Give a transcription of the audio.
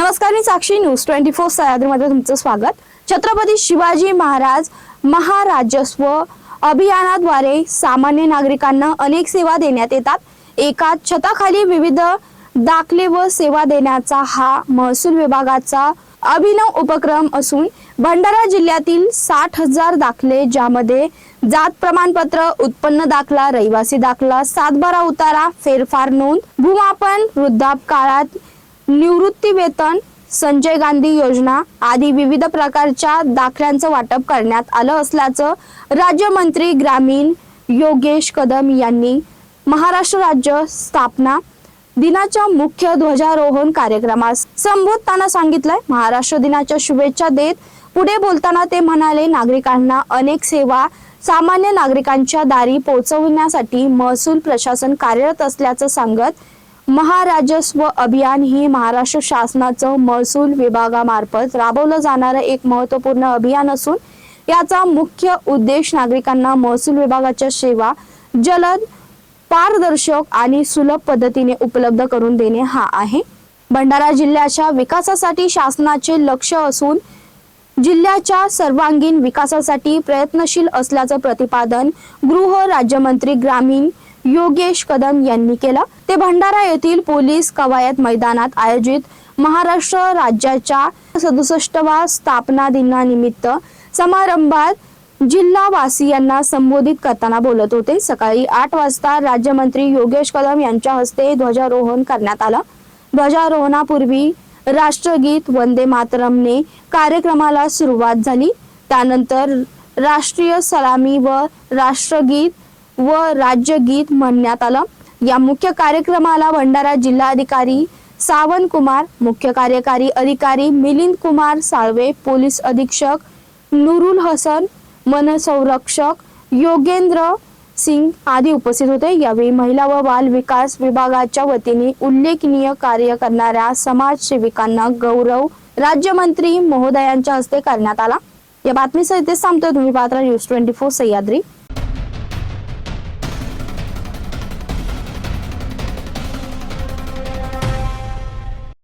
नमस्कार, मी साक्षी न्यूज 24 सह्याद्रीमध्ये तुमचं स्वागत। छत्रपती शिवाजी महाराज महाराजस्व अभियानाद्वारे सामान्य नागरिकांना अनेक सेवा देण्यात येतात। एकाच छताखाली विविध दाखले व सेवा देण्याचा हा महसूल विभागाचा अभिनव उपक्रम असून भंडारा जिल्ह्यातील 60,000 दाखले, ज्यामध्ये जात प्रमाणपत्र, उत्पन्न दाखला, रहिवासी दाखला, सातबारा उतारा, फेरफार नोंद, भूमापन, वृद्धापकाळात निवृत्ती वेतन, संजय गांधी योजना आदी विविध प्रकारच्या दाखल्यांचं वाटप करण्यात आलं असल्याचं राज्यमंत्री ग्रामीण योगेश कदम यांनी महाराष्ट्र राज्य स्थापना दिनाच्या मुख्य ध्वजारोहण कार्यक्रमास संबोधताना सांगितलंय। महाराष्ट्र दिनाच्या शुभेच्छा देत पुढे बोलताना ते म्हणाले, नागरिकांना अनेक सेवा सामान्य नागरिकांच्या दारी पोहोचवण्यासाठी महसूल प्रशासन कार्यरत असल्याचं सांगत, महाराजस्व अभियान हे महाराष्ट्र शासनाचं महसूल विभागामार्फत राबवलं जाणारं एक महत्त्वपूर्ण अभियान असून याचा मुख्य उद्देश नागरिकांना महसूल विभागाच्या सेवा जलद, पारदर्शक आणि सुलभ पद्धतीने उपलब्ध करून देणे हा आहे। भंडारा जिल्ह्याच्या विकासासाठी शासनाचे लक्ष असून जिल्ह्याच्या सर्वांगीण विकासासाठी प्रयत्नशील असल्याचं प्रतिपादन गृह राज्यमंत्री ग्रामीण योगेश कदम यांनी केलं। ते भंडारा येथील पोलीस कवायत मैदानात आयोजित महाराष्ट्र राज्याच्या 67व्या स्थापना दिनानिमित्त समारंभात जिल्हावासियांना संबोधित करताना बोलत होते। सकाळी 8 वाजता राज्यमंत्री योगेश कदम यांच्या हस्ते ध्वजारोहण करण्यात आलं। ध्वजारोहणापूर्वी राष्ट्रगीत वंदे मातरमने कार्यक्रमाला सुरुवात झाली। त्यानंतर राष्ट्रीय सलामी व राष्ट्रगीत व राज्यगीत म्हणण्यात आलं। या मुख्य कार्यक्रमाला भंडारा जिल्हाधिकारी सावंत कुमार, मुख्य कार्यकारी अधिकारी मिलिंद कुमार साळवे, पोलीस अधीक्षक नूरुल हसन, वनसंरक्षक योगेंद्र सिंग आदी उपस्थित होते। यावेळी महिला व बाल विकास विभागाच्या वतीने उल्लेखनीय कार्य करणाऱ्या समाजसेविकांना गौरव राज्यमंत्री महोदयांच्या हस्ते करण्यात आला। या बातमीसह इथेच थांबतोय। तुम्ही पाहता न्यूज 24 सह्याद्री।